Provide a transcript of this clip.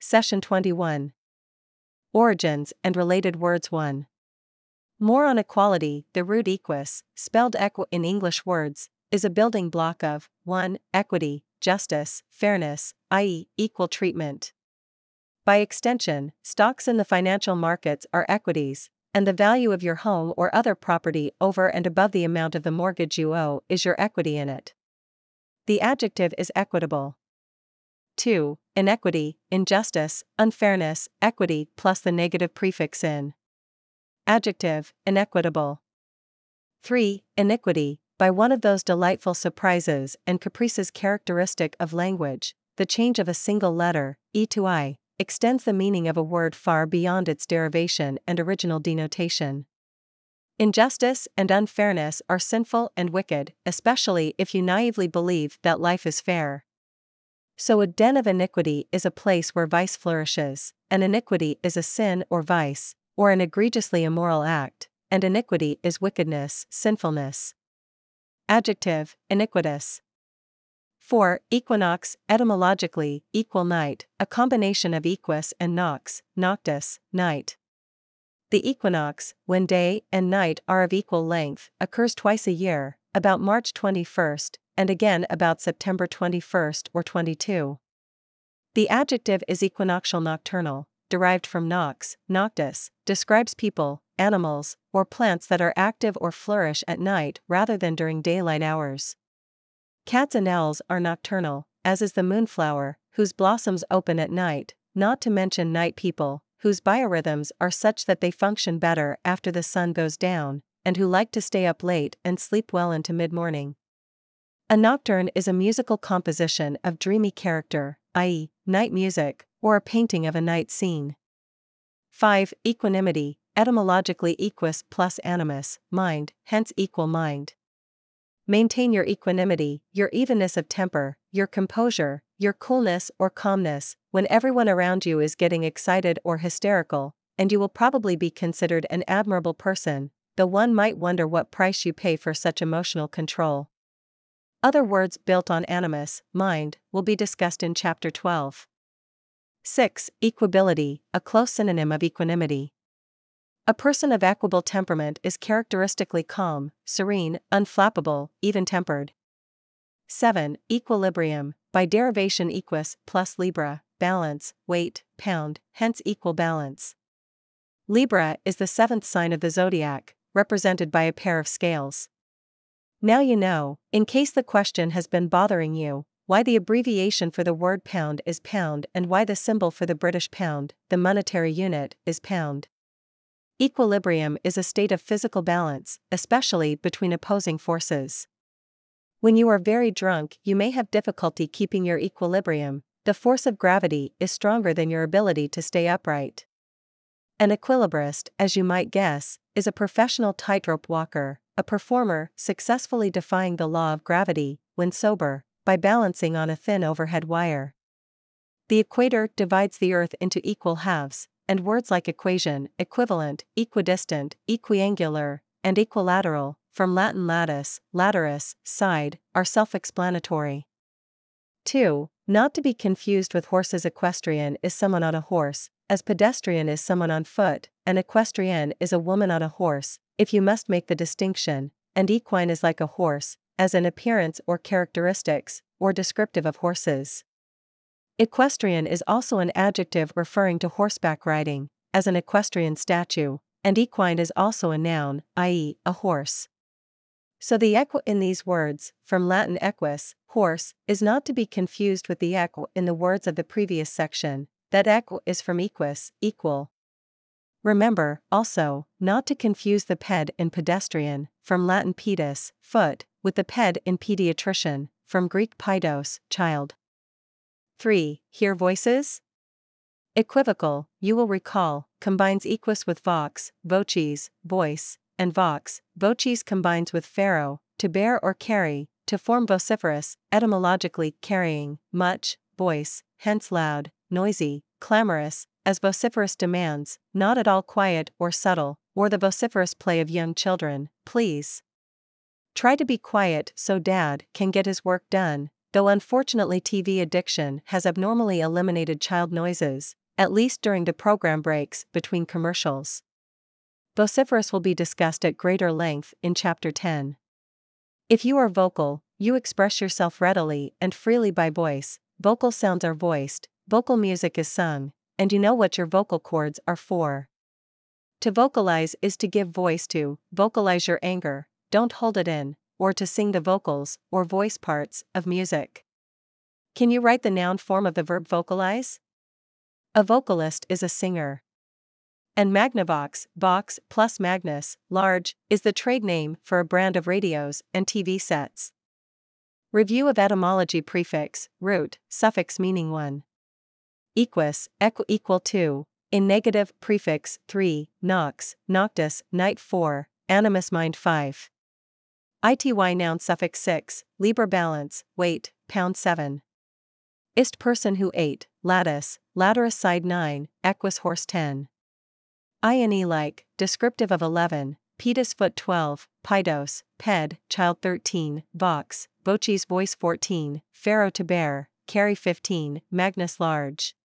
Session 21. Origins and related words 1. More on equality. The root equus, spelled equi in English words, is a building block of 1. Equity, justice, fairness, i.e., equal treatment. By extension, stocks in the financial markets are equities, and the value of your home or other property over and above the amount of the mortgage you owe is your equity in it. The adjective is equitable. 2. Inequity, injustice, unfairness, equity plus the negative prefix in. Adjective, inequitable. 3. Iniquity, by one of those delightful surprises and caprices characteristic of language, the change of a single letter, e to I, extends the meaning of a word far beyond its derivation and original denotation. Injustice and unfairness are sinful and wicked, especially if you naively believe that life is fair. So a den of iniquity is a place where vice flourishes, and iniquity is a sin or vice, or an egregiously immoral act, and iniquity is wickedness, sinfulness. Adjective, iniquitous. 4. Equinox, etymologically, equal night, a combination of equus and nox, noctis, night. The equinox, when day and night are of equal length, occurs twice a year, about March 21st, and again about September 21st or 22. The adjective is equinoctial nocturnal, derived from nox, noctis, describes people, animals, or plants that are active or flourish at night rather than during daylight hours. Cats and owls are nocturnal, as is the moonflower, whose blossoms open at night, not to mention night people, whose biorhythms are such that they function better after the sun goes down, and who like to stay up late and sleep well into mid-morning. A nocturne is a musical composition of dreamy character, i.e., night music, or a painting of a night scene. 5. Equanimity, etymologically equus plus animus, mind, hence equal mind. Maintain your equanimity, your evenness of temper, your composure, your coolness or calmness, when everyone around you is getting excited or hysterical, and you will probably be considered an admirable person, though one might wonder what price you pay for such emotional control. Other words built on animus, mind, will be discussed in Chapter 12. 6. Equability, a close synonym of equanimity. A person of equable temperament is characteristically calm, serene, unflappable, even-tempered. 7. Equilibrium, by derivation equus plus libra, balance, weight, pound, hence equal balance. Libra is the seventh sign of the zodiac, represented by a pair of scales. Now you know, in case the question has been bothering you, why the abbreviation for the word pound is pound and why the symbol for the British pound, the monetary unit, is pound. Equilibrium is a state of physical balance, especially between opposing forces. When you are very drunk, you may have difficulty keeping your equilibrium. The force of gravity is stronger than your ability to stay upright. An equilibrist, as you might guess, is a professional tightrope walker, a performer successfully defying the law of gravity, when sober, by balancing on a thin overhead wire. The equator divides the earth into equal halves, and words like equation, equivalent, equidistant, equiangular, and equilateral, from Latin latus, laterus, side, are self-explanatory. 2. Not to be confused with horses. Equestrian is someone on a horse, as pedestrian is someone on foot, and equestrienne is a woman on a horse, if you must make the distinction, and equine is like a horse, as in appearance or characteristics, or descriptive of horses. Equestrian is also an adjective referring to horseback riding, as an equestrian statue, and equine is also a noun, i.e., a horse. So the equ in these words, from Latin equus, horse, is not to be confused with the equ in the words of the previous section, that equ is from equus, equal. Remember, also, not to confuse the ped in pedestrian, from Latin pedis, foot, with the ped in pediatrician, from Greek paidos, child. 3. Hear voices? Equivocal, you will recall, combines equus with vox, voces, voice, and vox, voces combines with pharaoh, to bear or carry, to form vociferous, etymologically carrying, much, voice, hence loud, noisy, clamorous, as vociferous demands, not at all quiet or subtle, or the vociferous play of young children, please. Try to be quiet so Dad can get his work done, though unfortunately TV addiction has abnormally eliminated child noises, at least during the program breaks between commercials. Vociferous will be discussed at greater length in Chapter 10. If you are vocal, you express yourself readily and freely by voice, vocal sounds are voiced, vocal music is sung, and you know what your vocal cords are for. To vocalize is to give voice to, vocalize your anger, don't hold it in, or to sing the vocals or voice parts of music. Can you write the noun form of the verb vocalize? A vocalist is a singer. And Magnavox, Vox plus Magnus, large, is the trade name for a brand of radios and TV sets. Review of etymology: prefix, root, suffix meaning one. Equus, equal to, in negative, prefix, 3, nox, noctus, night 4, animus mind 5. Ity noun suffix 6, liber balance, weight, pound 7. Ist person who ate, lattice, laterus side 9, equus horse 10. Ine like, descriptive of 11, pedis foot 12, paidos, ped, child 13, vox, voces voice 14, pharaoh to bear, carry 15, magnus large.